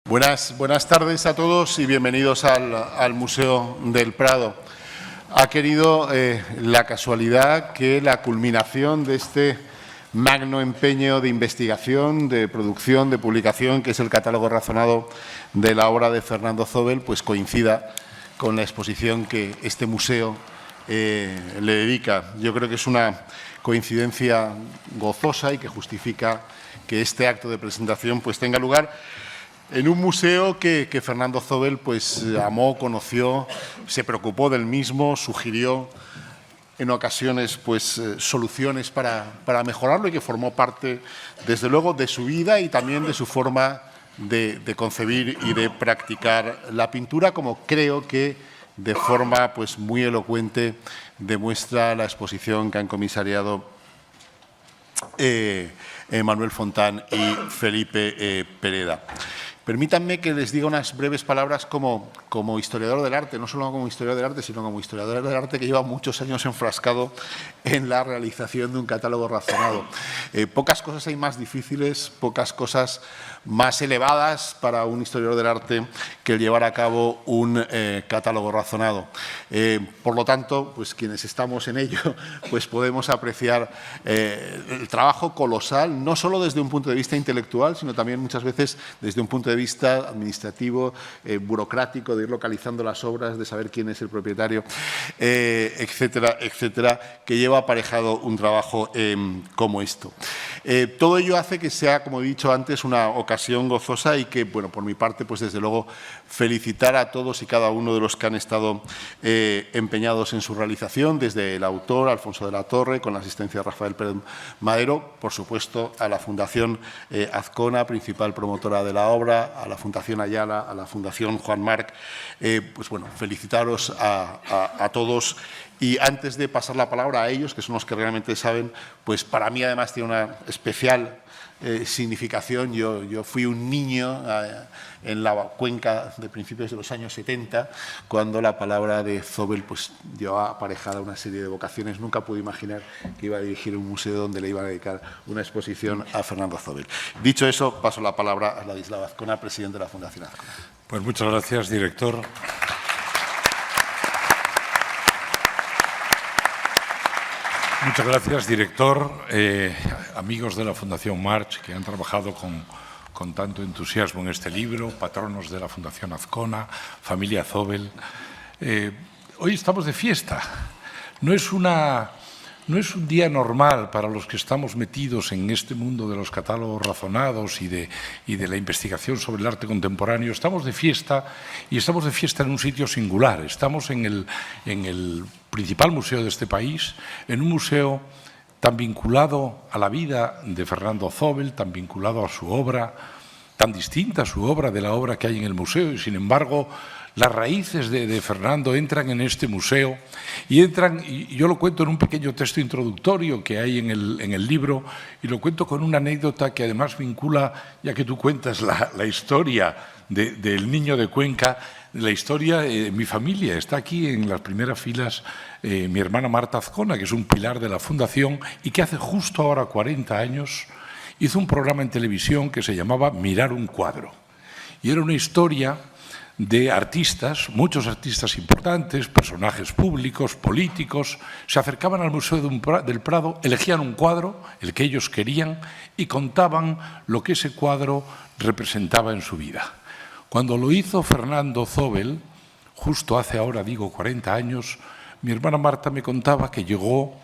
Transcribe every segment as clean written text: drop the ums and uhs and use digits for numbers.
Buenas tardes a todos y bienvenidos al Museo del Prado. Ha querido la casualidad que la culminación de este magno empeño de investigación, de producción, de publicación, que es el catálogo razonado de la obra de Fernando Zóbel, pues coincida con la exposición que este museo le dedica. Yo creo que es una coincidencia gozosa y que justifica que este acto de presentación pues tenga lugar en un museo que Fernando Zóbel pues amó, conoció, se preocupó del mismo, sugirió en ocasiones pues soluciones para mejorarlo y que formó parte, desde luego, de su vida y también de su forma de concebir y de practicar la pintura, como creo que de forma pues muy elocuente demuestra la exposición que han comisariado Manuel Fontán y Felipe Pereda. Permítanme que les diga unas breves palabras como historiador del arte, no solo como historiador del arte, sino como historiador del arte que lleva muchos años enfrascado en la realización de un catálogo razonado. Pocas cosas hay más difíciles, pocas cosas más elevadas para un historiador del arte que el llevar a cabo un catálogo razonado. Por lo tanto, pues quienes estamos en ello, pues podemos apreciar el trabajo colosal, no solo desde un punto de vista intelectual, sino también muchas veces desde un punto de vista administrativo, burocrático, de ir localizando las obras, de saber quién es el propietario, etcétera, etcétera, que lleva aparejado un trabajo como esto. Todo ello hace que sea, como he dicho antes, una ocasión gozosa y que, bueno, por mi parte, pues desde luego felicitar a todos y cada uno de los que han estado empeñados en su realización, desde el autor, Alfonso de la Torre, con la asistencia de Rafael Pérez Madero, por supuesto a la Fundación Azcona, principal promotora de la obra, a la Fundación Ayala, a la Fundación Juan Marc, pues bueno, felicitaros a todos. Y antes de pasar la palabra a ellos, que son los que realmente saben, pues para mí además tiene una especial significación. Yo fui un niño en la Cuenca de principios de los años 70, cuando la palabra de Zóbel pues llevaba aparejada una serie de vocaciones. Nunca pude imaginar que iba a dirigir un museo donde le iba a dedicar una exposición a Fernando Zóbel. Dicho eso, paso la palabra a Ladislao Azcona, presidente de la Fundación Azcona. Pues muchas gracias, director. Muchas gracias, director, amigos de la Fundación March que han trabajado con tanto entusiasmo en este libro, patronos de la Fundación Azcona, familia Zóbel. Hoy estamos de fiesta. No es un día normal para los que estamos metidos en este mundo de los catálogos razonados y de la investigación sobre el arte contemporáneo. Estamos de fiesta y estamos de fiesta en un sitio singular. Estamos en el principal museo de este país, en un museo tan vinculado a la vida de Fernando Zóbel, tan vinculado a su obra, tan distinta a su obra de la obra que hay en el museo, y sin embargo las raíces de Fernando entran en este museo y yo lo cuento en un pequeño texto introductorio que hay en el libro, y lo cuento con una anécdota que además vincula, ya que tú cuentas la historia del niño de Cuenca, la historia de mi familia. Está aquí en las primeras filas mi hermana Marta Azcona, que es un pilar de la Fundación y que hace justo ahora 40 años hizo un programa en televisión que se llamaba Mirar un cuadro. Y era una historia de artistas, muchos artistas importantes, personajes públicos, políticos, se acercaban al Museo del Prado, elegían un cuadro, el que ellos querían, y contaban lo que ese cuadro representaba en su vida. Cuando lo hizo Fernando Zóbel, justo hace ahora, digo, 40 años, mi hermana Marta me contaba que llegó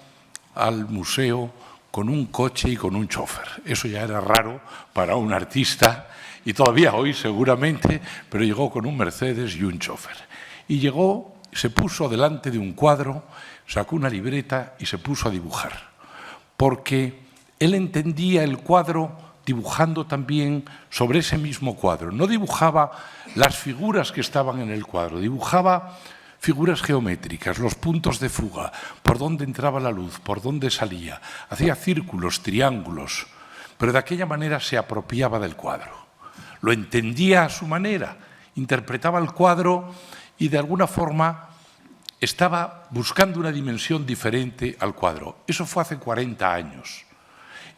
al museo con un coche y con un chofer. Eso ya era raro para un artista, y todavía hoy seguramente, pero llegó con un Mercedes y un chofer. Y llegó, se puso delante de un cuadro, sacó una libreta y se puso a dibujar, porque él entendía el cuadro dibujando también sobre ese mismo cuadro. No dibujaba las figuras que estaban en el cuadro, dibujaba figuras geométricas, los puntos de fuga, por dónde entraba la luz, por dónde salía. Hacía círculos, triángulos, pero de aquella manera se apropiaba del cuadro. Lo entendía a su manera, interpretaba el cuadro y de alguna forma estaba buscando una dimensión diferente al cuadro. Eso fue hace 40 años.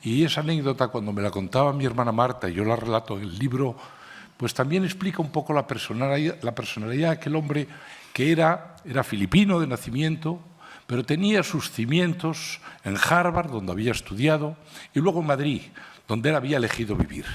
Y esa anécdota, cuando me la contaba mi hermana Marta, y yo la relato en el libro, pues también explica un poco la personalidad de aquel hombre que era filipino de nacimiento, pero tenía sus cimientos en Harvard, donde había estudiado, y luego en Madrid, donde él había elegido vivir.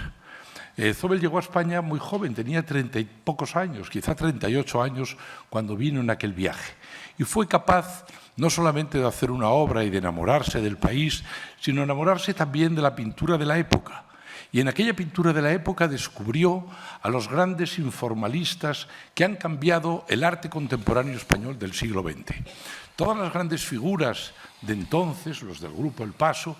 Zóbel llegó a España muy joven, tenía 30 y pocos años, quizá 38 años, cuando vino en aquel viaje. Y fue capaz no solamente de hacer una obra y de enamorarse del país, sino enamorarse también de la pintura de la época. Y en aquella pintura de la época descubrió a los grandes informalistas que han cambiado el arte contemporáneo español del siglo XX. Todas las grandes figuras de entonces, los del Grupo El Paso,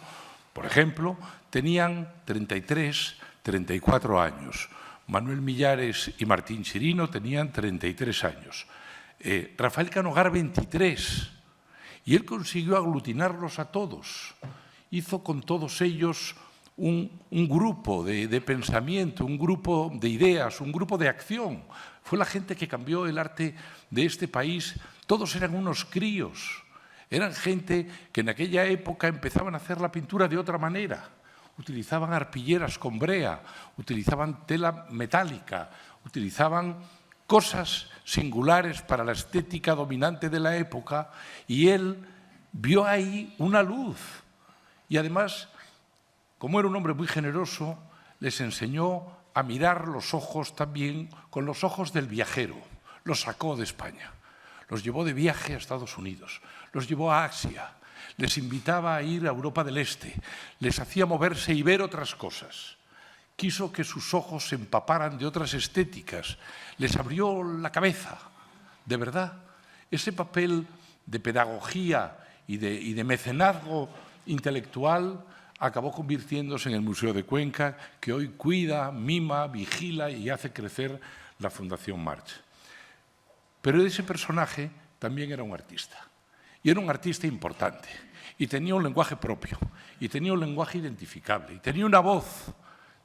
por ejemplo, tenían 33, 34 años. Manuel Millares y Martín Chirino tenían 33 años. Rafael Canogar, 23. Y él consiguió aglutinarlos a todos. Hizo con todos ellos un grupo de pensamiento, un grupo de ideas, un grupo de acción. Fue la gente que cambió el arte de este país. Todos eran unos críos. Eran gente que en aquella época empezaban a hacer la pintura de otra manera. Utilizaban arpilleras con brea, utilizaban tela metálica, utilizaban cosas singulares para la estética dominante de la época, y él vio ahí una luz. Y además, como era un hombre muy generoso, les enseñó a mirar los ojos también con los ojos del viajero. Los sacó de España, los llevó de viaje a Estados Unidos, los llevó a Asia, les invitaba a ir a Europa del Este, les hacía moverse y ver otras cosas. Quiso que sus ojos se empaparan de otras estéticas, les abrió la cabeza, de verdad. Ese papel de pedagogía y de mecenazgo intelectual acabó convirtiéndose en el Museo de Cuenca, que hoy cuida, mima, vigila y hace crecer la Fundación March. Pero ese personaje también era un artista, y era un artista importante, y tenía un lenguaje propio, y tenía un lenguaje identificable, y tenía una voz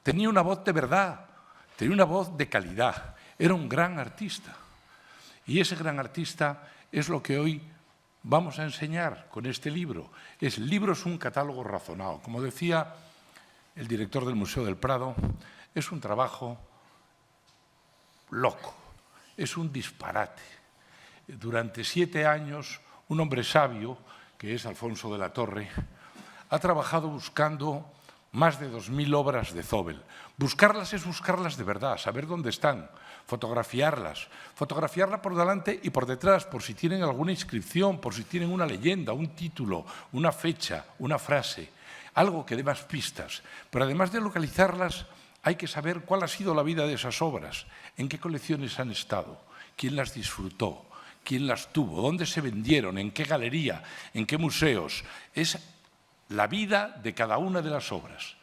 de verdad, tenía una voz de calidad. Era un gran artista. Y ese gran artista es lo que hoy vamos a enseñar con este libro. El libro es un catálogo razonado. Como decía el director del Museo del Prado, es un trabajo loco, es un disparate. Durante 7 años, un hombre sabio, que es Alfonso de la Torre, ha trabajado buscando más de 2000 obras de Zóbel. Buscarlas es buscarlas de verdad, saber dónde están, fotografiarlas por delante y por detrás, por si tienen alguna inscripción, por si tienen una leyenda, un título, una fecha, una frase, algo que dé más pistas. Pero además de localizarlas, hay que saber cuál ha sido la vida de esas obras, en qué colecciones han estado, quién las disfrutó, quién las tuvo, dónde se vendieron, en qué galería, en qué museos. Es la vida de cada una de las obras.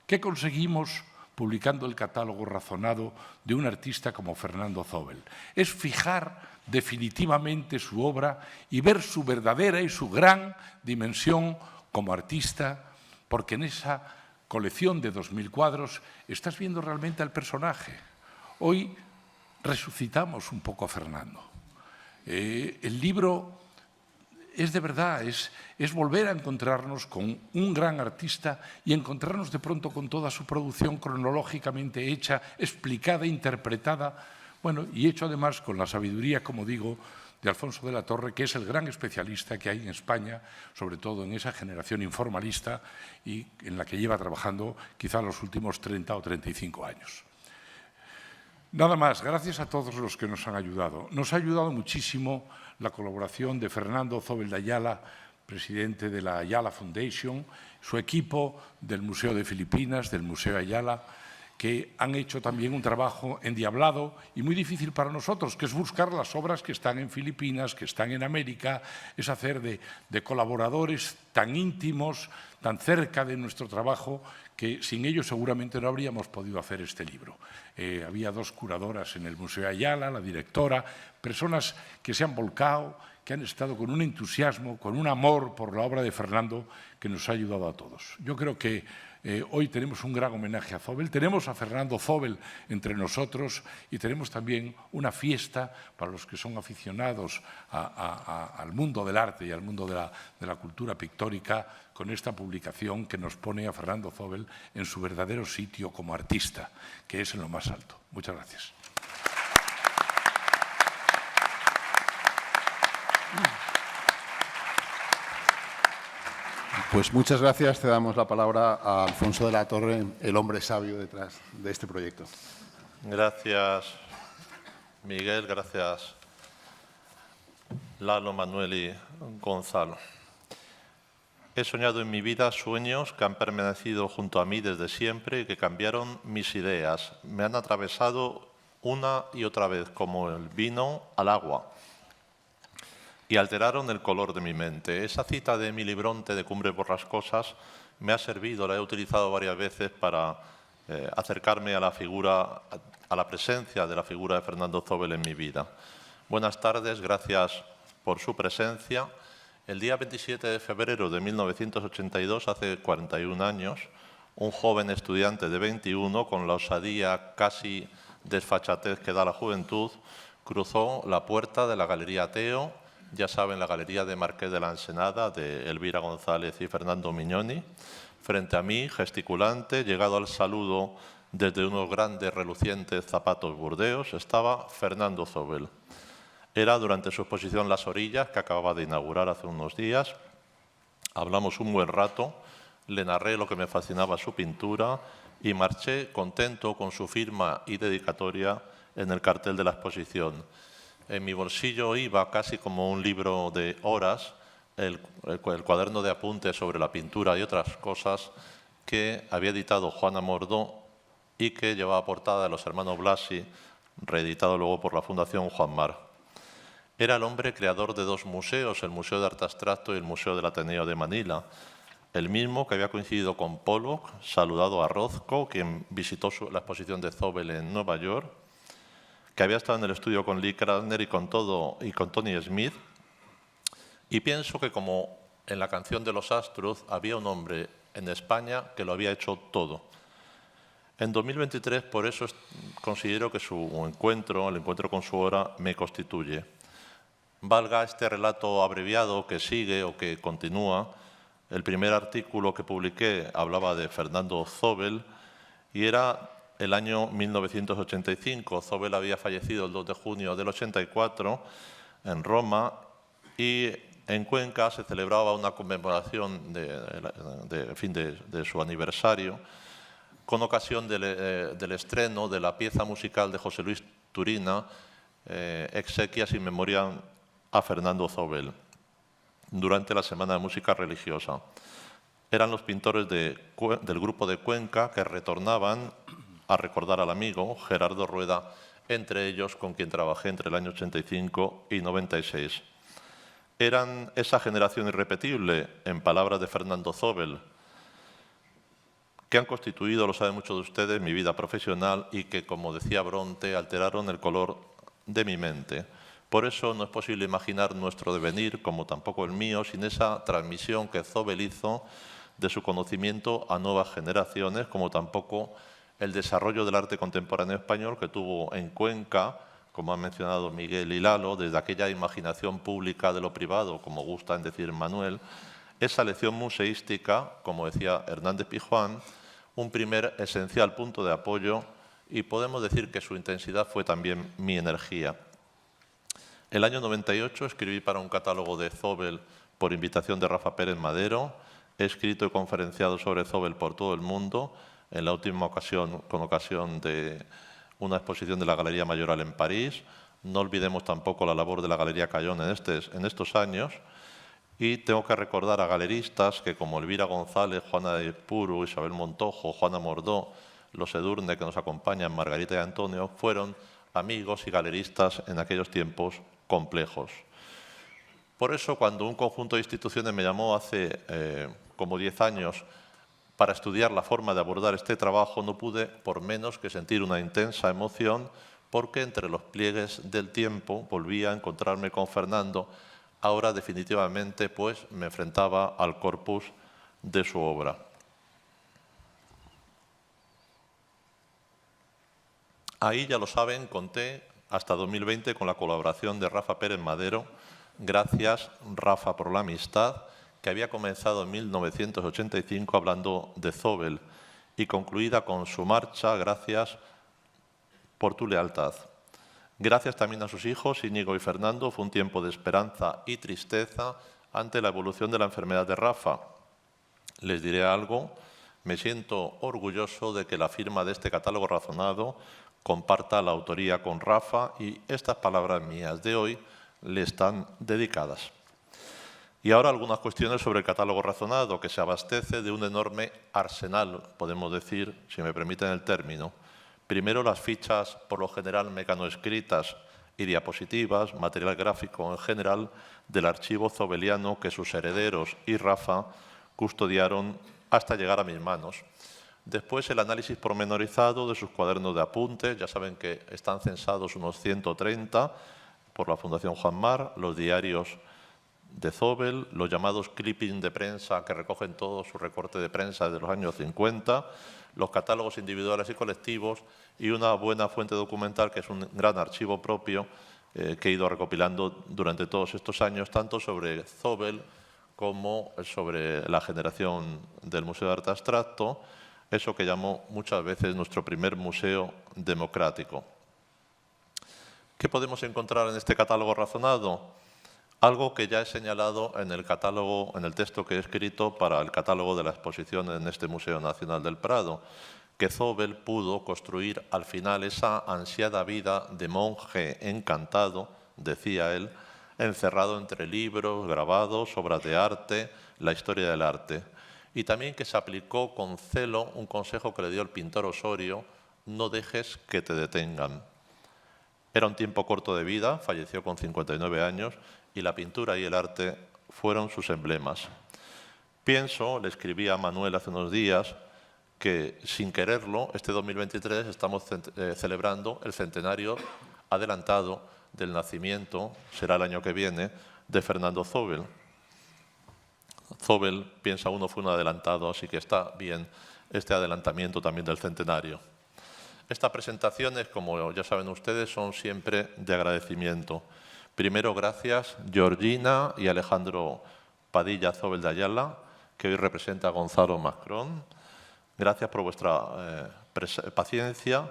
¿Qué conseguimos publicando el catálogo razonado de un artista como Fernando Zóbel? Es fijar definitivamente su obra y ver su verdadera y su gran dimensión como artista, porque en esa colección de 2000 cuadros estás viendo realmente al personaje. Hoy resucitamos un poco a Fernando. El libro es de verdad, es volver a encontrarnos con un gran artista y encontrarnos de pronto con toda su producción cronológicamente hecha, explicada, interpretada, bueno, y hecho además con la sabiduría, como digo, de Alfonso de la Torre, que es el gran especialista que hay en España, sobre todo en esa generación informalista y en la que lleva trabajando quizá los últimos 30 o 35 años. Nada más, gracias a todos los que nos han ayudado. Nos ha ayudado muchísimo la colaboración de Fernando Zóbel de Ayala, presidente de la Ayala Foundation, su equipo del Museo de Filipinas, del Museo Ayala, que han hecho también un trabajo endiablado y muy difícil para nosotros, que es buscar las obras que están en Filipinas, que están en América, es hacer de colaboradores tan íntimos, tan cerca de nuestro trabajo, que sin ellos seguramente no habríamos podido hacer este libro. Había 2 curadoras en el Museo Ayala, la directora, personas que se han volcado, que han estado con un entusiasmo, con un amor por la obra de Fernando que nos ha ayudado a todos. Yo creo que hoy tenemos un gran homenaje a Zóbel, tenemos a Fernando Zóbel entre nosotros y tenemos también una fiesta para los que son aficionados al mundo del arte y al mundo de la cultura pictórica con esta publicación que nos pone a Fernando Zóbel en su verdadero sitio como artista, que es en lo más alto. Muchas gracias. Pues muchas gracias. Te damos la palabra a Alfonso de la Torre, el hombre sabio detrás de este proyecto. Gracias, Miguel. Gracias, Lalo, Manuel y Gonzalo. He soñado en mi vida sueños que han permanecido junto a mí desde siempre y que cambiaron mis ideas. Me han atravesado una y otra vez, como el vino al agua, y alteraron el color de mi mente. Esa cita de Emily Bronte de Cumbre Borrascosas me ha servido, la he utilizado varias veces para acercarme a la figura, a la presencia de la figura de Fernando Zóbel en mi vida. Buenas tardes, gracias por su presencia. El día 27 de febrero de 1982, hace 41 años, un joven estudiante de 21, con la osadía casi desfachatez que da la juventud, cruzó la puerta de la Galería Ateo, ya saben, la Galería de Marqués de la Ensenada, de Elvira González y Fernando Mignoni. Frente a mí, gesticulante, llegado al saludo desde unos grandes relucientes zapatos burdeos, estaba Fernando Zóbel. Era durante su exposición Las Orillas, que acababa de inaugurar hace unos días. Hablamos un buen rato, le narré lo que me fascinaba su pintura y marché contento con su firma y dedicatoria en el cartel de la exposición. En mi bolsillo iba, casi como un libro de horas, el cuaderno de apuntes sobre la pintura y otras cosas que había editado Juana Mordó y que llevaba portada de los hermanos Blasi, reeditado luego por la Fundación Juan Mar. Era el hombre creador de dos museos, el Museo de Arte Abstracto y el Museo del Ateneo de Manila, el mismo que había coincidido con Pollock, saludado a Rothko, quien visitó la exposición de Zóbel en Nueva York, que había estado en el estudio con Lee Krasner y con Tony Smith. Y pienso que, como en la canción de los Astros, había un hombre en España que lo había hecho todo. En 2023, por eso considero que su encuentro, el encuentro con su obra, me constituye. Valga este relato abreviado que sigue o que continúa. El primer artículo que publiqué hablaba de Fernando Zóbel y era el año 1985. Zóbel había fallecido el 2 de junio del 84 en Roma y en Cuenca se celebraba una conmemoración de su aniversario con ocasión del estreno de la pieza musical de José Luis Turina, Exequias in Memoriam a Fernando Zóbel, durante la Semana de Música Religiosa. Eran los pintores del grupo de Cuenca que retornaban a recordar al amigo Gerardo Rueda, entre ellos con quien trabajé entre el año 85 y 96. Eran esa generación irrepetible, en palabras de Fernando Zóbel, que han constituido, lo saben muchos de ustedes, mi vida profesional y que, como decía Bronte, alteraron el color de mi mente. Por eso no es posible imaginar nuestro devenir, como tampoco el mío, sin esa transmisión que Zóbel hizo de su conocimiento a nuevas generaciones, como tampoco el desarrollo del arte contemporáneo español que tuvo en Cuenca, como han mencionado Miguel y Lalo, desde aquella imaginación pública de lo privado, como gusta en decir Manuel, esa lección museística, como decía Hernández Pijuán, un primer esencial punto de apoyo, y podemos decir que su intensidad fue también mi energía. El año 98 escribí para un catálogo de Zóbel por invitación de Rafa Pérez Madero. He escrito y conferenciado sobre Zóbel por todo el mundo, en la última ocasión con ocasión de una exposición de la Galería Mayoral en París. No olvidemos tampoco la labor de la Galería Callón en estos años. Y tengo que recordar a galeristas que, como Elvira González, Juana de Puru, Isabel Montojo, Juana Mordó, los Edurne que nos acompañan, Margarita y Antonio, fueron amigos y galeristas en aquellos tiempos complejos. Por eso, cuando un conjunto de instituciones me llamó hace como 10 años para estudiar la forma de abordar este trabajo, no pude por menos que sentir una intensa emoción, porque entre los pliegues del tiempo volví a encontrarme con Fernando ahora definitivamente pues me enfrentaba al corpus de su obra. Ahí, ya lo saben, conté hasta 2020 con la colaboración de Rafa Pérez Madero. Gracias, Rafa, por la amistad, que había comenzado en 1985 hablando de Zóbel y concluida con su marcha. Gracias por tu lealtad. Gracias también a sus hijos, Íñigo y Fernando. Fue un tiempo de esperanza y tristeza ante la evolución de la enfermedad de Rafa. Les diré algo. Me siento orgulloso de que la firma de este catálogo razonado comparta la autoría con Rafa, y estas palabras mías de hoy le están dedicadas. Y ahora algunas cuestiones sobre el catálogo razonado, que se abastece de un enorme arsenal, podemos decir, si me permiten el término. Primero, las fichas, por lo general mecanoescritas y diapositivas, material gráfico en general, del archivo zobeliano que sus herederos y Rafa custodiaron hasta llegar a mis manos. Después, el análisis pormenorizado de sus cuadernos de apuntes. Ya saben que están censados unos 130 por la Fundación Juan Mar, los diarios de Zóbel, los llamados clippings de prensa que recogen todo su recorte de prensa de los años 50, los catálogos individuales y colectivos, y una buena fuente documental que es un gran archivo propio que he ido recopilando durante todos estos años, tanto sobre Zóbel como sobre la generación del Museo de Arte Abstracto, eso que llamó muchas veces nuestro primer museo democrático. ¿Qué podemos encontrar en este catálogo razonado? Algo que ya he señalado en el catálogo, en el texto que he escrito para el catálogo de la exposición en este Museo Nacional del Prado, que Zóbel pudo construir al final esa ansiada vida de monje encantado, decía él, encerrado entre libros, grabados, obras de arte, la historia del arte. Y también que se aplicó con celo un consejo que le dio el pintor Osorio: no dejes que te detengan. Era un tiempo corto de vida, falleció con 59 años, y la pintura y el arte fueron sus emblemas. Pienso, le escribí a Manuel hace unos días, que sin quererlo, este 2023 estamos celebrando el centenario adelantado del nacimiento, será el año que viene, de Fernando Zóbel. Zóbel, piensa uno, fue un adelantado, así que está bien este adelantamiento también del centenario. Estas presentaciones, como ya saben ustedes, son siempre de agradecimiento. Primero, gracias Georgina y Alejandro Padilla Zóbel de Ayala, que hoy representa a Gonzalo Macron. Gracias por vuestra paciencia.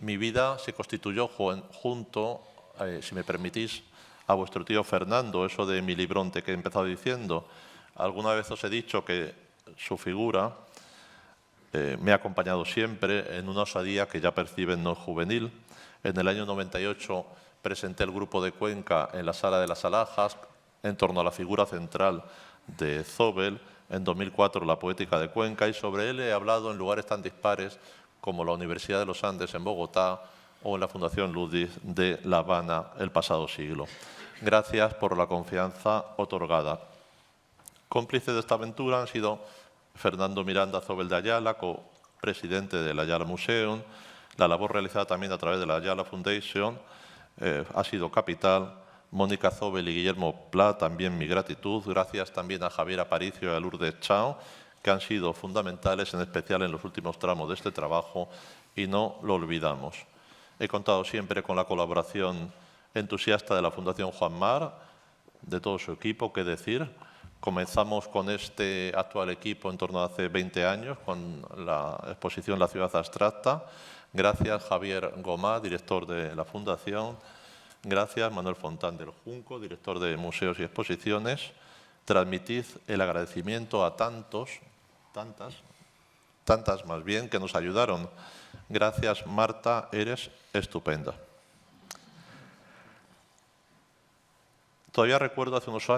Mi vida se constituyó junto, si me permitís, a vuestro tío Fernando, eso de mi libronte que he empezado diciendo. Alguna vez os he dicho que su figura me ha acompañado siempre en una osadía que ya perciben no juvenil. En el año 98 presenté el grupo de Cuenca en la Sala de las Alhajas en torno a la figura central de Zóbel. En 2004 la Poética de Cuenca, y sobre él he hablado en lugares tan dispares como la Universidad de los Andes en Bogotá o en la Fundación Ludwig de La Habana el pasado siglo. Gracias por la confianza otorgada. Cómplices de esta aventura han sido Fernando Miranda Zóbel de Ayala, copresidente del Ayala Museum. La labor realizada también a través de la Ayala Foundation ha sido capital. Mónica Zóbel y Guillermo Pla, también mi gratitud. Gracias también a Javier Aparicio y a Lourdes Chao, que han sido fundamentales, en especial en los últimos tramos de este trabajo, y no lo olvidamos. He contado siempre con la colaboración entusiasta de la Fundación Juan Mar, de todo su equipo, qué decir. Comenzamos con este actual equipo en torno a hace 20 años, con la exposición La Ciudad Abstracta. Gracias Javier Gomá, director de la Fundación. Gracias Manuel Fontán del Junco, director de Museos y Exposiciones. Transmitid el agradecimiento a tantas más bien, que nos ayudaron. Gracias Marta, eres estupenda. Todavía recuerdo hace unos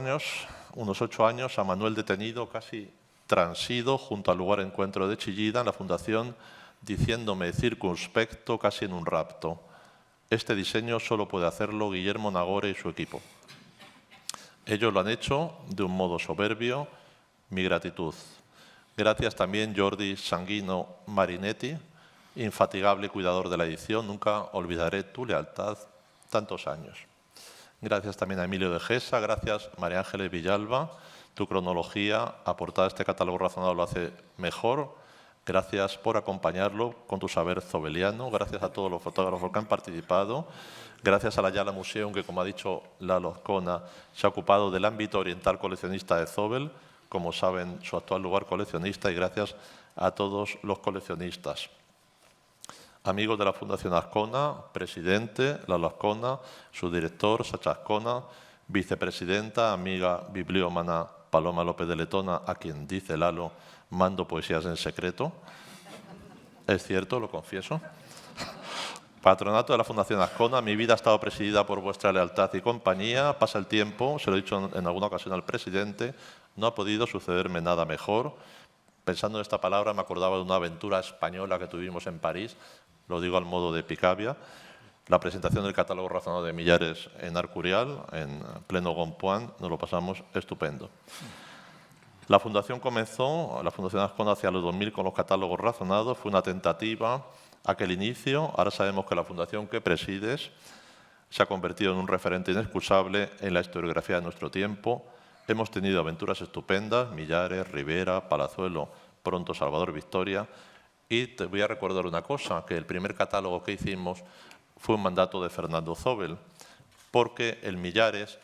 8 años, a Manuel detenido, casi transido, junto al lugar de encuentro de Chillida, en la Fundación, diciéndome circunspecto, casi en un rapto: este diseño solo puede hacerlo Guillermo Nagore y su equipo. Ellos lo han hecho de un modo soberbio. Mi gratitud. Gracias también Jordi Sanguino Marinetti, infatigable cuidador de la edición. Nunca olvidaré tu lealtad tantos años. Gracias también a Emilio de Gesa, gracias María Ángeles Villalba. Tu cronología aportada a este catálogo razonado lo hace mejor. Gracias por acompañarlo con tu saber zobeliano. Gracias a todos los fotógrafos que han participado. Gracias a la Yala Museum, que, como ha dicho Lalo Azcona, se ha ocupado del ámbito oriental coleccionista de Zobel, como saben, su actual lugar coleccionista, y gracias a todos los coleccionistas. Amigos de la Fundación Azcona, presidente Lalo Azcona, su director Sacha Azcona, vicepresidenta, amiga bibliómana Paloma López de Letona, a quien dice Lalo, mando poesías en secreto. Es cierto, lo confieso. Patronato de la Fundación Azcona, mi vida ha estado presidida por vuestra lealtad y compañía. Pasa el tiempo, se lo he dicho en alguna ocasión al presidente, no ha podido sucederme nada mejor. Pensando en esta palabra me acordaba de una aventura española que tuvimos en París, lo digo al modo de Picabia, la presentación del catálogo razonado de Millares en Arcurial, en pleno Gompoint, nos lo pasamos estupendo. La Fundación comenzó, la Fundación Azcona, hacia los 2000 con los catálogos razonados, fue una tentativa aquel inicio. Ahora sabemos que la Fundación que presides se ha convertido en un referente inexcusable en la historiografía de nuestro tiempo. Hemos tenido aventuras estupendas, Millares, Rivera, Palazuelo, pronto Salvador Victoria. Y te voy a recordar una cosa, que el primer catálogo que hicimos fue un mandato de Fernando Zobel, porque el Millares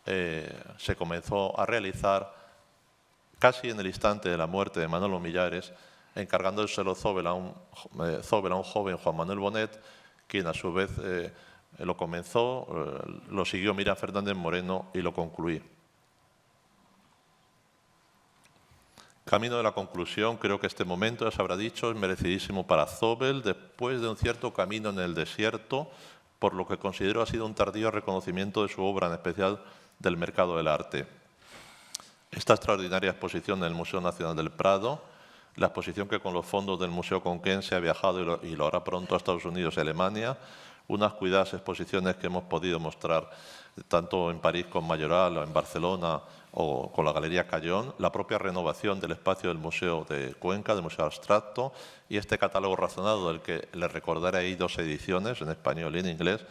se comenzó a realizar casi en el instante de la muerte de Manolo Millares, encargándoselo Zobel a un joven Juan Manuel Bonet, quien a su vez lo comenzó, lo siguió Miriam Fernández Moreno y lo concluí. Camino de la conclusión, creo que este momento, ya se habrá dicho, es merecidísimo para Zobel, después de un cierto camino en el desierto, por lo que considero ha sido un tardío reconocimiento de su obra, en especial del mercado del arte. Esta extraordinaria exposición en el Museo Nacional del Prado, la exposición que con los fondos del Museo Conquense ha viajado y lo hará pronto a Estados Unidos y Alemania, unas cuidadas exposiciones que hemos podido mostrar tanto en París con Mayoral o en Barcelona o con la Galería Callón, la propia renovación del espacio del Museo de Cuenca, del Museo Abstracto, y este catálogo razonado, del que les recordaré ahí 2 ediciones, en español y en inglés,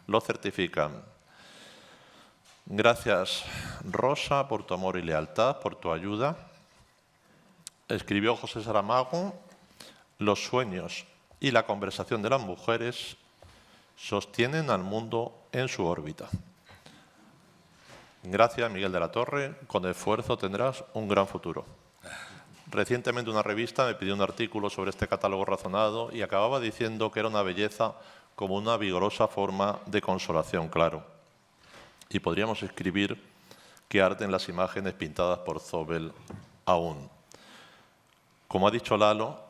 lo certifican. Gracias, Rosa, por tu amor y lealtad, por tu ayuda. Escribió José Saramago, los sueños y la conversación de las mujeres sostienen al mundo en su órbita. Gracias, Miguel de la Torre. Con esfuerzo tendrás un gran futuro. Recientemente una revista me pidió un artículo sobre este catálogo razonado y acababa diciendo que era una belleza como una vigorosa forma de consolación, claro. Y podríamos escribir que arden las imágenes pintadas por Zobel aún. Como ha dicho Lalo,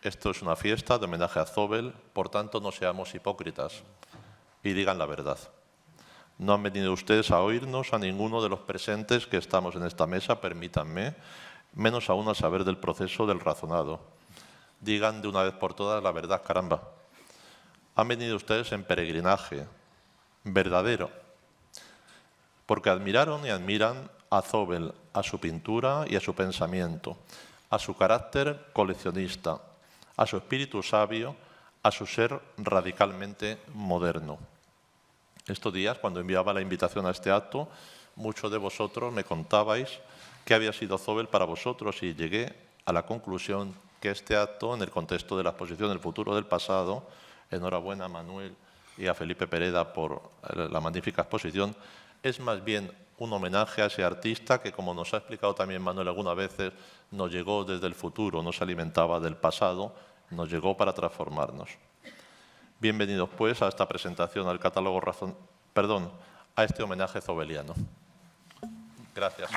esto es una fiesta de homenaje a Zobel, por tanto no seamos hipócritas y digan la verdad. No han venido ustedes a oírnos a ninguno de los presentes que estamos en esta mesa, permítanme, menos aún a saber del proceso del razonado. Digan de una vez por todas la verdad, caramba. Han venido ustedes en peregrinaje, verdadero, porque admiraron y admiran a Zobel, a su pintura y a su pensamiento, a su carácter coleccionista, a su espíritu sabio, a su ser radicalmente moderno. Estos días, cuando enviaba la invitación a este acto, muchos de vosotros me contabais qué había sido Zobel para vosotros y llegué a la conclusión que este acto, en el contexto de la exposición El futuro del pasado, enhorabuena a Manuel y a Felipe Pereda por la magnífica exposición, es más bien un homenaje a ese artista que, como nos ha explicado también Manuel algunas veces, nos llegó desde el futuro, no se alimentaba del pasado, nos llegó para transformarnos. Bienvenidos, pues, a esta presentación al catálogo a este homenaje zobeliano. Gracias.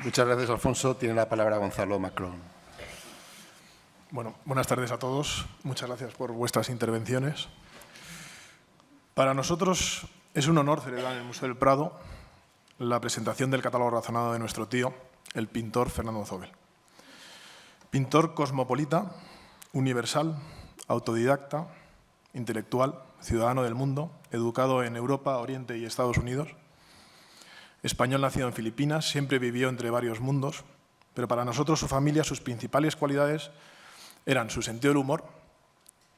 Muchas gracias, Alfonso. Tiene la palabra Gonzalo Macron. Bueno, buenas tardes a todos. Muchas gracias por vuestras intervenciones. Para nosotros es un honor celebrar en el Museo del Prado la presentación del catálogo razonado de nuestro tío, el pintor Fernando Zobel. Pintor cosmopolita, universal, autodidacta, intelectual, ciudadano del mundo, educado en Europa, Oriente y Estados Unidos. Español nacido en Filipinas, siempre vivió entre varios mundos, pero para nosotros, su familia, sus principales cualidades eran su sentido del humor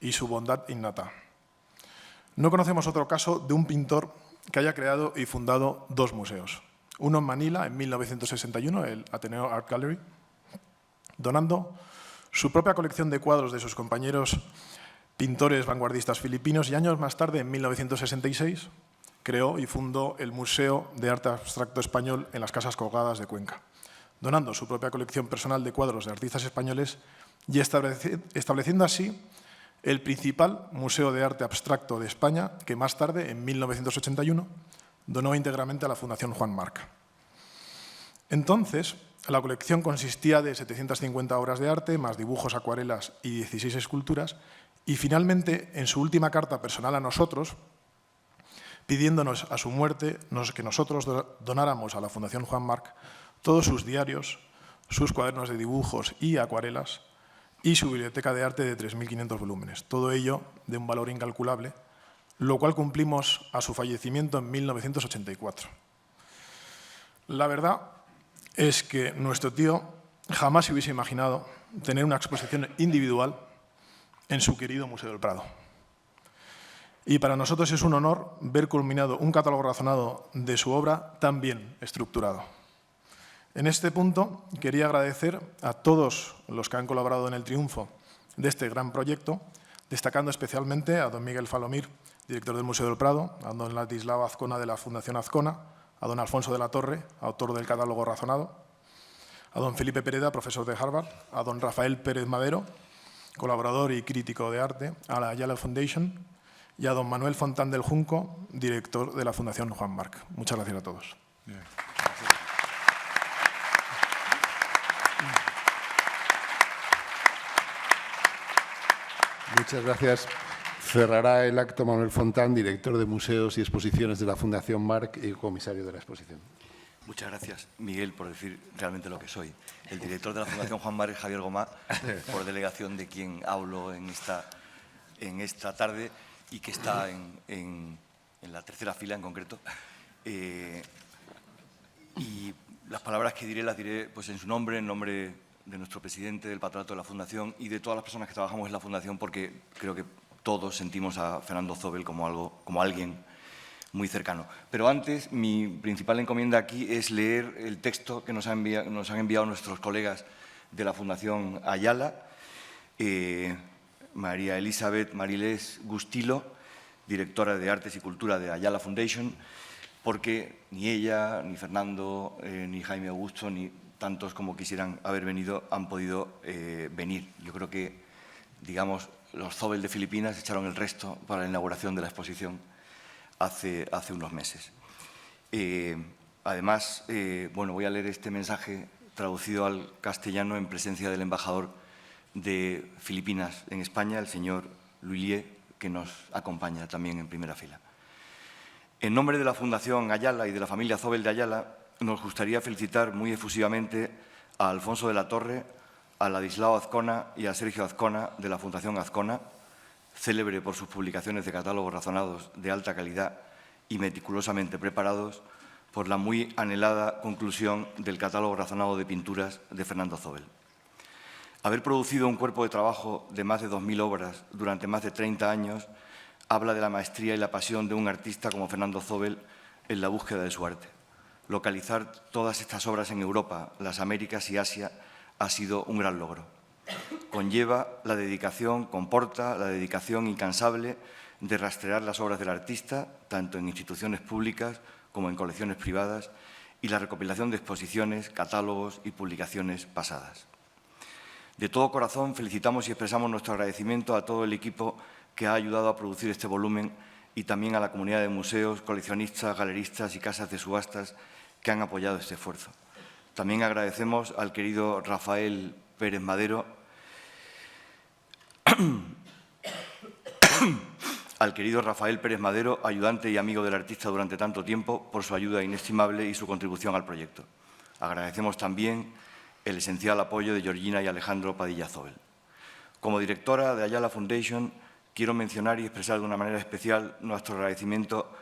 y su bondad innata. No conocemos otro caso de un pintor que haya creado y fundado dos museos. Uno en Manila, en 1961, el Ateneo Art Gallery, donando su propia colección de cuadros de sus compañeros pintores vanguardistas filipinos, y años más tarde, en 1966, creó y fundó el Museo de Arte Abstracto Español en las Casas Colgadas de Cuenca, donando su propia colección personal de cuadros de artistas españoles y estableciendo así el principal museo de arte abstracto de España, que más tarde, en 1981, donó íntegramente a la Fundación Juan March. Entonces, la colección consistía de 750 obras de arte, más dibujos, acuarelas y 16 esculturas, y finalmente, en su última carta personal a nosotros, pidiéndonos a su muerte que nosotros donáramos a la Fundación Juan March todos sus diarios, sus cuadernos de dibujos y acuarelas y su biblioteca de arte de 3.500 volúmenes. Todo ello de un valor incalculable, lo cual cumplimos a su fallecimiento en 1984. La verdad es que nuestro tío jamás se hubiese imaginado tener una exposición individual en su querido Museo del Prado. Y para nosotros es un honor ver culminado un catálogo razonado de su obra tan bien estructurado. En este punto quería agradecer a todos los que han colaborado en el triunfo de este gran proyecto, destacando especialmente a don Miguel Falomir, director del Museo del Prado, a don Ladislao Azcona de la Fundación Azcona, a don Alfonso de la Torre, autor del catálogo razonado, a don Felipe Pereda, profesor de Harvard, a don Rafael Pérez Madero, colaborador y crítico de arte, a la Ayala Foundation, y a don Manuel Fontán del Junco, director de la Fundación Juan March. Muchas gracias a todos. Bien. Muchas gracias. Cerrará el acto Manuel Fontán, director de Museos y Exposiciones de la Fundación March y comisario de la exposición. Muchas gracias, Miguel, por decir realmente lo que soy. El director de la Fundación Juan March es Javier Gomá, por delegación de quien hablo en esta tarde y que está en la tercera fila en concreto. Y las palabras que diré las diré pues, en su nombre, en nombre de nuestro presidente, del patronato de la Fundación y de todas las personas que trabajamos en la Fundación, porque creo que todos sentimos a Fernando Zóbel como alguien muy cercano. Pero antes, mi principal encomienda aquí es leer el texto que nos han enviado nuestros colegas de la Fundación Ayala, María Elizabeth Marilés Gustilo, directora de Artes y Cultura de Ayala Foundation, porque ni ella, ni Fernando, ni Jaime Augusto, ni tantos como quisieran haber venido, han podido venir. Yo creo que, digamos, los Zóbel de Filipinas echaron el resto para la inauguración de la exposición hace unos meses. Además, bueno, voy a leer este mensaje traducido al castellano en presencia del embajador de Filipinas en España, el señor Luilier, que nos acompaña también en primera fila. En nombre de la Fundación Ayala y de la familia Zóbel de Ayala, nos gustaría felicitar muy efusivamente a Alfonso de la Torre, a Ladislao Azcona y a Sergio Azcona de la Fundación Azcona, célebre por sus publicaciones de catálogos razonados de alta calidad y meticulosamente preparados, por la muy anhelada conclusión del catálogo razonado de pinturas de Fernando Zóbel. Haber producido un cuerpo de trabajo de más de 2.000 obras durante más de 30 años habla de la maestría y la pasión de un artista como Fernando Zóbel en la búsqueda de su arte. Localizar todas estas obras en Europa, las Américas y Asia ha sido un gran logro. Comporta la dedicación incansable de rastrear las obras del artista, tanto en instituciones públicas como en colecciones privadas, y la recopilación de exposiciones, catálogos y publicaciones pasadas. De todo corazón felicitamos y expresamos nuestro agradecimiento a todo el equipo que ha ayudado a producir este volumen y también a la comunidad de museos, coleccionistas, galeristas y casas de subastas que han apoyado este esfuerzo. También agradecemos al querido Rafael Pérez Madero, ayudante y amigo del artista durante tanto tiempo, por su ayuda inestimable y su contribución al proyecto. Agradecemos también el esencial apoyo de Georgina y Alejandro Padilla Zóbel. Como directora de Ayala Foundation, quiero mencionar y expresar de una manera especial nuestro agradecimiento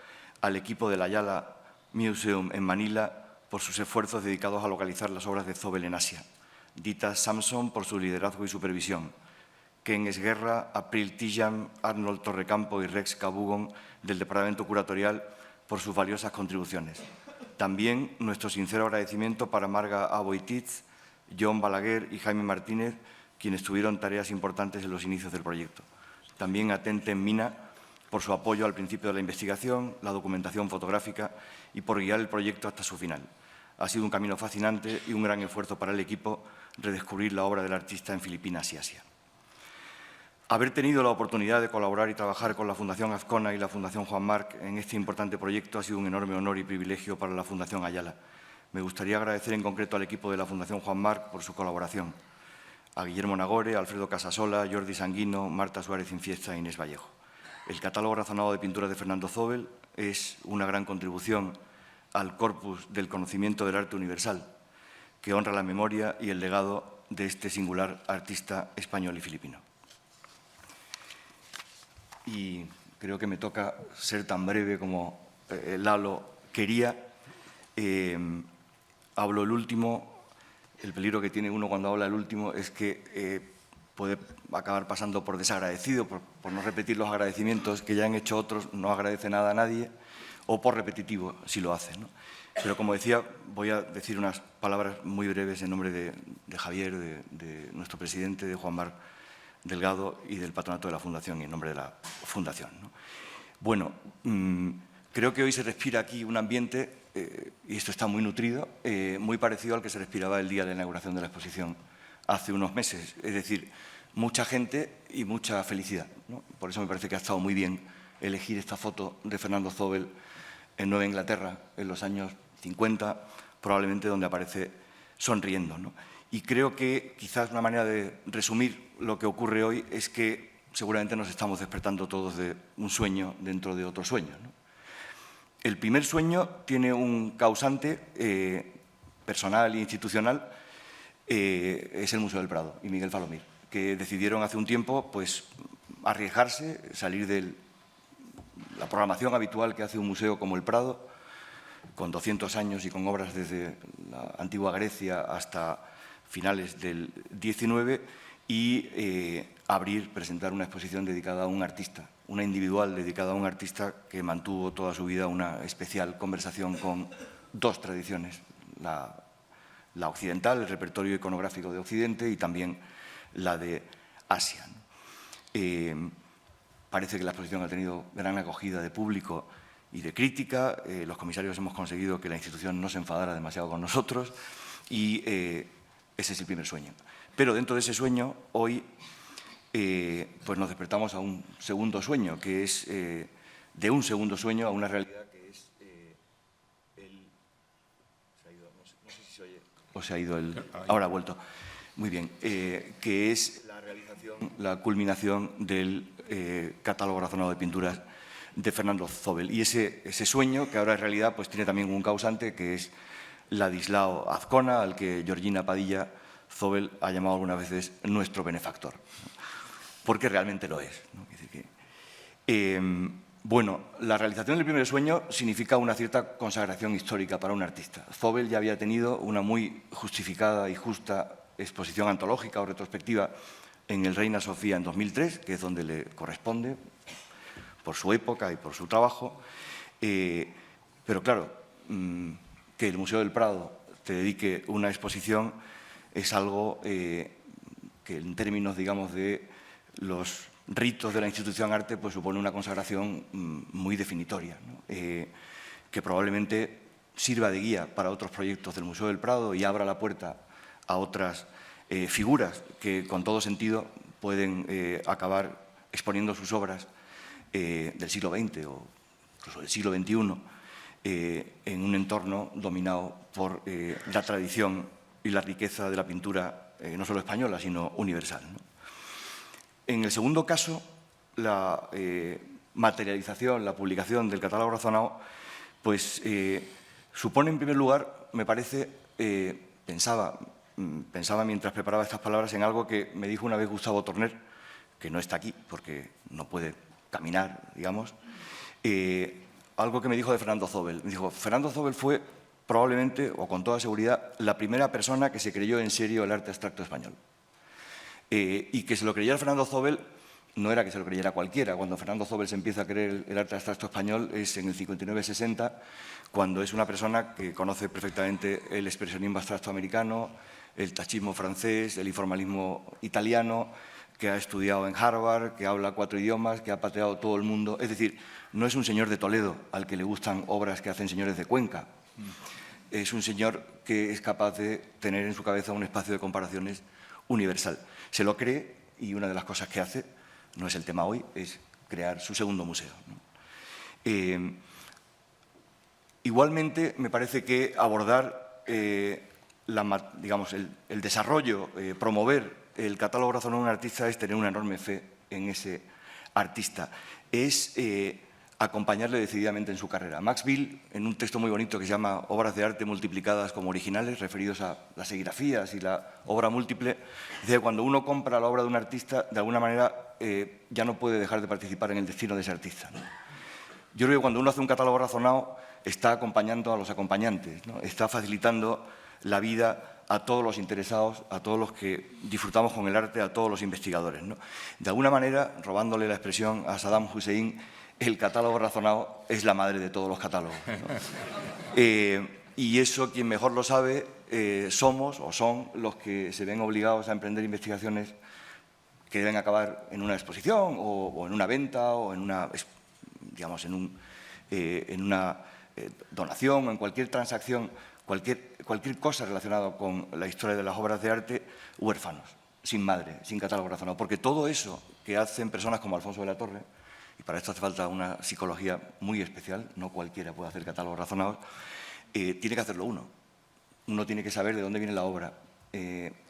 al equipo de la Ayala Museum en Manila por sus esfuerzos dedicados a localizar las obras de Zobel en Asia. Dita Samson por su liderazgo y supervisión. Ken Esguerra, April Tijam, Arnold Torrecampo y Rex Cabugon del Departamento Curatorial por sus valiosas contribuciones. También nuestro sincero agradecimiento para Marga Aboitiz, John Balaguer y Jaime Martínez, quienes tuvieron tareas importantes en los inicios del proyecto. También a Tenten Mina por su apoyo al principio de la investigación, la documentación fotográfica y por guiar el proyecto hasta su final. Ha sido un camino fascinante y un gran esfuerzo para el equipo redescubrir la obra del artista en Filipinas y Asia. Haber tenido la oportunidad de colaborar y trabajar con la Fundación Azcona y la Fundación Juan March en este importante proyecto ha sido un enorme honor y privilegio para la Fundación Ayala. Me gustaría agradecer en concreto al equipo de la Fundación Juan March por su colaboración. A Guillermo Nagore, Alfredo Casasola, Jordi Sanguino, Marta Suárez Infiesta e Inés Vallejo. El catálogo razonado de pinturas de Fernando Zobel es una gran contribución al corpus del conocimiento del arte universal, que honra la memoria y el legado de este singular artista español y filipino. Y creo que me toca ser tan breve como Lalo quería. Hablo el último. El peligro que tiene uno cuando habla el último es que puede acabar pasando por desagradecido, por no repetir los agradecimientos que ya han hecho otros, no agradece nada a nadie, o por repetitivo, si lo hace, ¿no? Pero, como decía, voy a decir unas palabras muy breves en nombre de Javier, de nuestro presidente, de Juan Mar Delgado y del patronato de la Fundación y en nombre de la Fundación, ¿no? Bueno, creo que hoy se respira aquí un ambiente, y esto está muy nutrido, muy parecido al que se respiraba el día de la inauguración de la exposición hace unos meses. Es decir, mucha gente y mucha felicidad, ¿no? Por eso me parece que ha estado muy bien elegir esta foto de Fernando Zobel en Nueva Inglaterra, en los años 50, probablemente donde aparece sonriendo, ¿no? Y creo que quizás una manera de resumir lo que ocurre hoy es que seguramente nos estamos despertando todos de un sueño dentro de otro sueño, ¿no? El primer sueño tiene un causante personal e institucional, es el Museo del Prado y Miguel Falomir, que decidieron hace un tiempo pues, arriesgarse, salir de la programación habitual que hace un museo como el Prado, con 200 años y con obras desde la antigua Grecia hasta finales del XIX, y presentar una exposición dedicada a un artista, una individual dedicada a un artista que mantuvo toda su vida una especial conversación con dos tradiciones, la occidental, el repertorio iconográfico de Occidente, y también la de Asia. Parece que la exposición ha tenido gran acogida de público y de crítica. Los comisarios hemos conseguido que la institución no se enfadara demasiado con nosotros y ese es el primer sueño. Pero dentro de ese sueño, hoy pues nos despertamos a un segundo sueño, que es de un segundo sueño a una realidad que es no sé si se oye o se ha ido el... Ahora ha vuelto. Muy bien. Que es la realización, la culminación del catálogo razonado de pinturas de Fernando Zobel. Y ese sueño, que ahora es realidad, pues tiene también un causante, que es Ladislao Azcona, al que Georgina Padilla Zobel ha llamado algunas veces nuestro benefactor, porque realmente lo es, ¿no? Es decir que, bueno, la realización del primer sueño significa una cierta consagración histórica para un artista. Zobel ya había tenido una muy justificada y justa exposición antológica o retrospectiva en el Reina Sofía en 2003, que es donde le corresponde por su época y por su trabajo. Pero claro, que el Museo del Prado te dedique una exposición es algo que en términos, digamos, de los ritos de la institución arte, pues supone una consagración muy definitoria, ¿no? Que probablemente sirva de guía para otros proyectos del Museo del Prado y abra la puerta a otras figuras que con todo sentido pueden acabar exponiendo sus obras del siglo XX o incluso del siglo XXI en un entorno dominado por la tradición y la riqueza de la pintura, no solo española, sino universal, ¿no? En el segundo caso, la materialización, la publicación del catálogo razonado, pues supone en primer lugar, me parece, pensaba mientras preparaba estas palabras en algo que me dijo una vez Gustavo Torner, que no está aquí porque no puede caminar, digamos, algo que me dijo de Fernando Zóbel. Me dijo, Fernando Zóbel fue probablemente, o con toda seguridad, la primera persona que se creyó en serio el arte abstracto español. Y que se lo creyera Fernando Zóbel no era que se lo creyera cualquiera. Cuando Fernando Zóbel se empieza a creer el arte abstracto español es en el 59-60, cuando es una persona que conoce perfectamente el expresionismo abstracto americano, el tachismo francés, el informalismo italiano, que ha estudiado en Harvard, que habla 4 idiomas, que ha pateado todo el mundo. Es decir, no es un señor de Toledo al que le gustan obras que hacen señores de Cuenca. Es un señor que es capaz de tener en su cabeza un espacio de comparaciones universal. Se lo cree y una de las cosas que hace, no es el tema hoy, es crear su segundo museo, ¿no? Igualmente, me parece que abordar digamos, el desarrollo, promover el catálogo razonado de un artista es tener una enorme fe en ese artista. Es acompañarle decididamente en su carrera. Max Bill, en un texto muy bonito que se llama Obras de arte multiplicadas como originales, referidos a las serigrafías y la obra múltiple, dice que cuando uno compra la obra de un artista, de alguna manera ya no puede dejar de participar en el destino de ese artista, ¿no? Yo creo que cuando uno hace un catálogo razonado, está acompañando a los acompañantes, ¿no? Está facilitando la vida a todos los interesados, a todos los que disfrutamos con el arte, a todos los investigadores, ¿no? De alguna manera, robándole la expresión a Saddam Hussein, el catálogo razonado es la madre de todos los catálogos, ¿no? Y eso, quien mejor lo sabe, somos o son los que se ven obligados a emprender investigaciones que deben acabar en una exposición o en una venta o en una, digamos, en una donación o en cualquier transacción, cualquier cosa relacionada con la historia de las obras de arte, huérfanos, sin madre, sin catálogo razonado. Porque todo eso que hacen personas como Alfonso de la Torre, y para esto hace falta una psicología muy especial, no cualquiera puede hacer catálogos razonados, tiene que hacerlo uno. Uno tiene que saber de dónde viene la obra,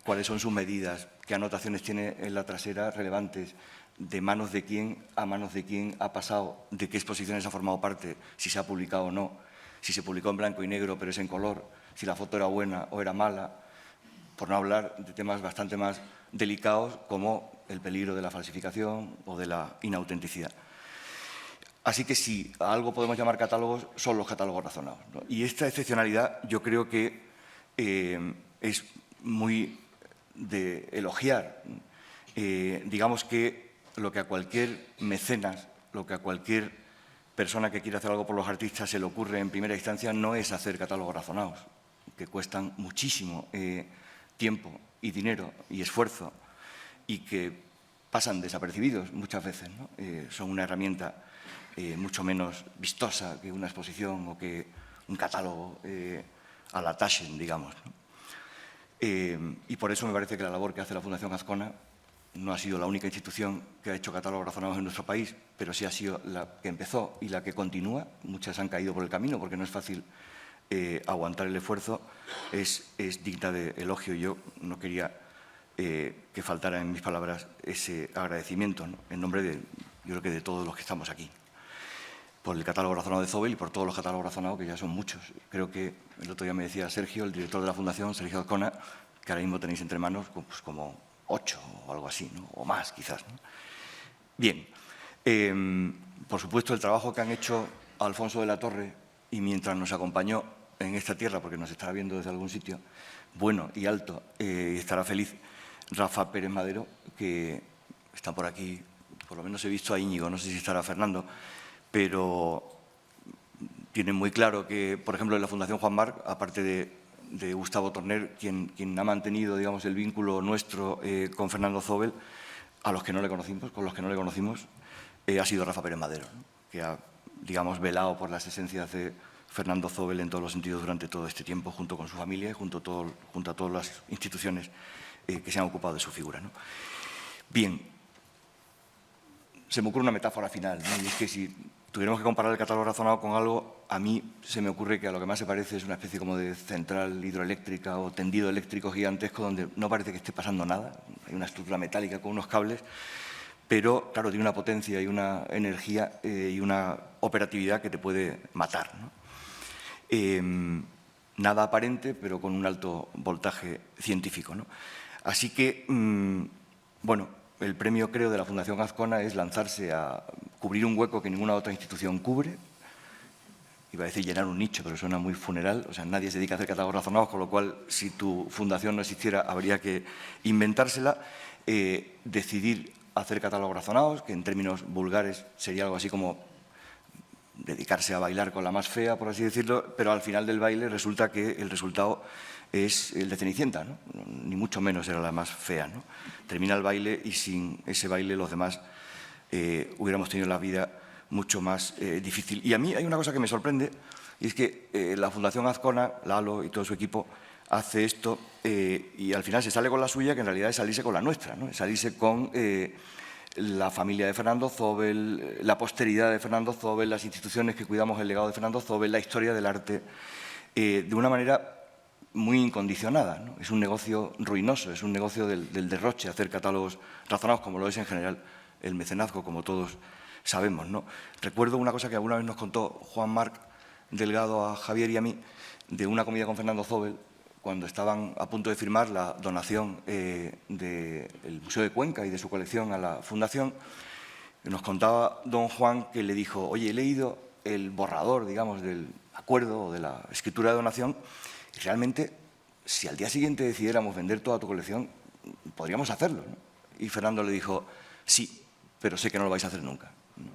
cuáles son sus medidas, qué anotaciones tiene en la trasera relevantes, de manos de quién ha pasado, de qué exposiciones ha formado parte, si se ha publicado o no, si se publicó en blanco y negro pero es en color, si la foto era buena o era mala, por no hablar de temas bastante más delicados como el peligro de la falsificación o de la inautenticidad. Así que si a algo podemos llamar catálogos, son los catálogos razonados, ¿no? Y esta excepcionalidad yo creo que es muy de elogiar. Digamos que lo que a cualquier mecenas, lo que a cualquier persona que quiera hacer algo por los artistas se le ocurre en primera instancia no es hacer catálogos razonados, que cuestan muchísimo tiempo y dinero y esfuerzo y que pasan desapercibidos muchas veces, ¿no? Son una herramienta mucho menos vistosa que una exposición o que un catálogo a la Taschen, digamos, ¿no? Y por eso me parece que la labor que hace la Fundación Azcona no ha sido la única institución que ha hecho catálogos razonados en nuestro país, pero sí ha sido la que empezó y la que continúa. Muchas han caído por el camino porque no es fácil aguantar el esfuerzo. Es digna de elogio y yo no quería que faltara en mis palabras ese agradecimiento, ¿no? En nombre de, yo creo que de todos los que estamos aquí, por el catálogo razonado de Zóbel y por todos los catálogos razonados, que ya son muchos. Creo que el otro día me decía Sergio, el director de la Fundación, Sergio Azcona, que ahora mismo tenéis entre manos pues, como 8 o algo así, ¿no? O más quizás, ¿no? Bien, por supuesto el trabajo que han hecho Alfonso de la Torre y mientras nos acompañó en esta tierra, porque nos estará viendo desde algún sitio bueno y alto, y estará feliz, Rafa Pérez Madero, que está por aquí, por lo menos he visto a Íñigo, no sé si estará Fernando, pero tienen muy claro que, por ejemplo, en la Fundación Juan Marc, aparte de Gustavo Torner, quien ha mantenido, digamos, el vínculo nuestro con Fernando Zóbel, con los que no le conocimos, ha sido Rafa Pérez Madero, ¿no? Que ha, digamos, velado por las esencias de Fernando Zóbel en todos los sentidos durante todo este tiempo, junto con su familia y junto a todas las instituciones que se han ocupado de su figura, ¿no? Bien, se me ocurre una metáfora final, ¿no? Y es que si tuviéramos que comparar el catálogo razonado con algo, a mí se me ocurre que a lo que más se parece es una especie como de central hidroeléctrica o tendido eléctrico gigantesco donde no parece que esté pasando nada. Hay una estructura metálica con unos cables, pero, claro, tiene una potencia y una energía y una operatividad que te puede matar, ¿no? Nada aparente, pero con un alto voltaje científico, ¿no? Así que, bueno, el premio, creo, de la Fundación Azcona es lanzarse a cubrir un hueco que ninguna otra institución cubre, iba a decir llenar un nicho, pero suena muy funeral, o sea, nadie se dedica a hacer catálogos razonados, con lo cual, si tu fundación no existiera, habría que inventársela. Decidir hacer catálogos razonados, que en términos vulgares sería algo así como dedicarse a bailar con la más fea, por así decirlo, pero al final del baile resulta que el resultado es el de Cenicienta, ¿no? Ni mucho menos era la más fea, ¿no? Termina el baile y sin ese baile los demás hubiéramos tenido la vida mucho más difícil. Y a mí hay una cosa que me sorprende, y es que la Fundación Azcona, Lalo y todo su equipo, hace esto y al final se sale con la suya, que en realidad es salirse con la nuestra, ¿no? Es salirse con la familia de Fernando Zóbel, la posteridad de Fernando Zóbel, las instituciones que cuidamos el legado de Fernando Zóbel, la historia del arte, de una manera muy incondicionada, ¿no? Es un negocio ruinoso, es un negocio del derroche, hacer catálogos razonados, como lo es en general el mecenazgo, como todos sabemos, ¿no? Recuerdo una cosa que alguna vez nos contó Juan Marc Delgado a Javier y a mí, de una comida con Fernando Zóbel, cuando estaban a punto de firmar la donación del Museo de Cuenca y de su colección a la Fundación. Nos contaba don Juan que le dijo: oye, he leído el borrador, digamos, del acuerdo o de la escritura de donación, y realmente, si al día siguiente decidiéramos vender toda tu colección, podríamos hacerlo, ¿no? Y Fernando le dijo: sí, pero sé que no lo vais a hacer nunca, ¿no?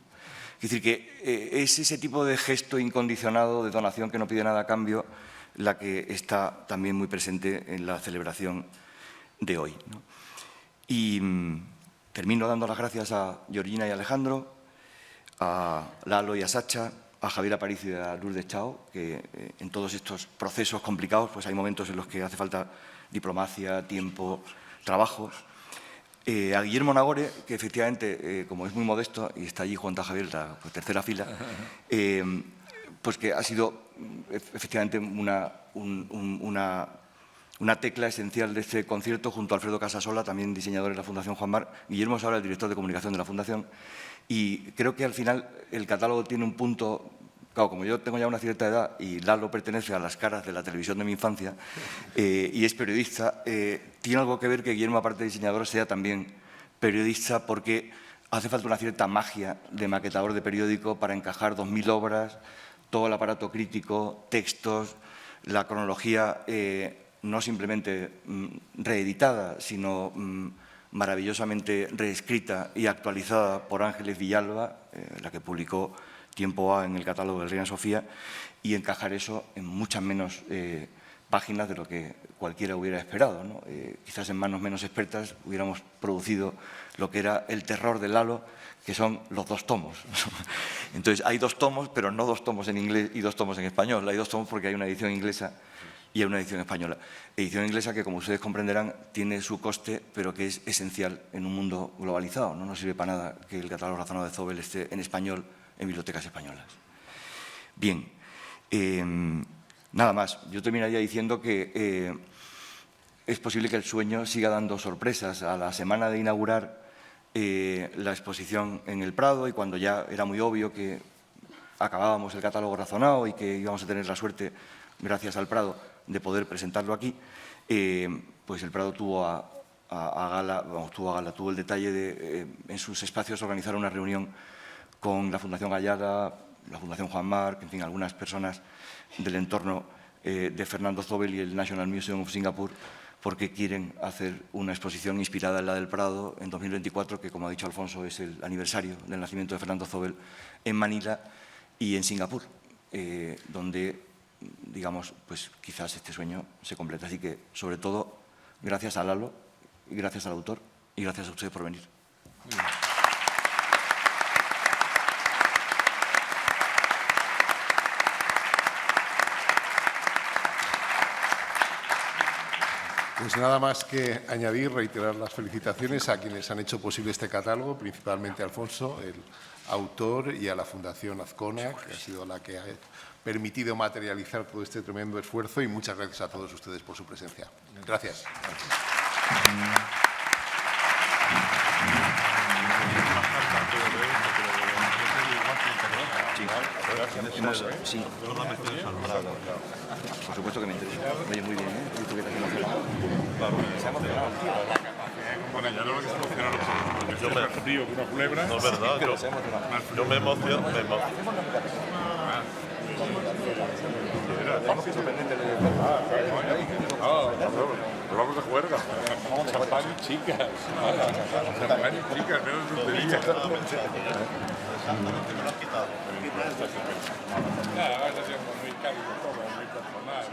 Es decir, que es ese tipo de gesto incondicionado de donación que no pide nada a cambio la que está también muy presente en la celebración de hoy, ¿no? Y termino dando las gracias a Georgina y Alejandro, a Lalo y a Sacha, a Javier Aparicio y a Lourdes Chao, que en todos estos procesos complicados pues hay momentos en los que hace falta diplomacia, tiempo, trabajo. A Guillermo Nagore, que efectivamente, como es muy modesto, y está allí junto a Javier, en la tercera fila, pues que ha sido efectivamente una tecla esencial de este concierto, junto a Alfredo Casasola, también diseñador de la Fundación Juan Marc. Guillermo es ahora el director de comunicación de la Fundación, y creo que al final el catálogo tiene un punto. Claro, como yo tengo ya una cierta edad y Lalo pertenece a las caras de la televisión de mi infancia y es periodista, tiene algo que ver que Guillermo, aparte de diseñador, sea también periodista, porque hace falta una cierta magia de maquetador de periódico para encajar 2000 obras, todo el aparato crítico, textos, la cronología no simplemente reeditada, sino maravillosamente reescrita y actualizada por Ángeles Villalba, la que publicó Tiempo A en el catálogo de Reina Sofía, y encajar eso en muchas menos páginas de lo que cualquiera hubiera esperado, ¿no? Quizás en manos menos expertas hubiéramos producido lo que era el terror de Lalo, que son los 2 tomos. Entonces, hay 2 tomos, pero no 2 tomos en inglés y 2 tomos en español. Hay 2 tomos porque hay una edición inglesa y hay una edición española. Edición inglesa que, como ustedes comprenderán, tiene su coste, pero que es esencial en un mundo globalizado. No nos sirve para nada que el catálogo razonado de Zóbel esté en español en bibliotecas españolas. Bien, nada más. Yo terminaría diciendo que es posible que el sueño siga dando sorpresas. A la semana de inaugurar la exposición en el Prado, y cuando ya era muy obvio que acabábamos el catálogo razonado y que íbamos a tener la suerte, gracias al Prado, de poder presentarlo aquí, pues el Prado tuvo el detalle de, en sus espacios, organizar una reunión con la Fundación Gallardo, la Fundación Juan Marc, en fin, algunas personas del entorno de Fernando Zóbel y el National Museum of Singapore, porque quieren hacer una exposición inspirada en la del Prado en 2024, que, como ha dicho Alfonso, es el aniversario del nacimiento de Fernando Zóbel, en Manila y en Singapur, donde, digamos, pues quizás este sueño se completa. Así que, sobre todo, gracias a Lalo, y gracias al autor, y gracias a ustedes por venir. Pues nada más que añadir, reiterar las felicitaciones a quienes han hecho posible este catálogo, principalmente a Alfonso, el autor, y a la Fundación Azcona, que ha sido la que ha permitido materializar todo este tremendo esfuerzo, y muchas gracias a todos ustedes por su presencia. Gracias. Sí. Por supuesto que me interesa. Oye, muy bien, ¿eh? ¿Y tú qué te has emocionado? Se ha emocionado, tío. Bueno, ya no lo que está emocionado, porque yo me frío que una culebra. No es verdad, yo me emociono. Vamos de juerga. Champán y chicas. Champán y chicas, menos tonterías. Exactamente, me lo han quitado. Nada, vas a ser muy cálido todo, muy personal.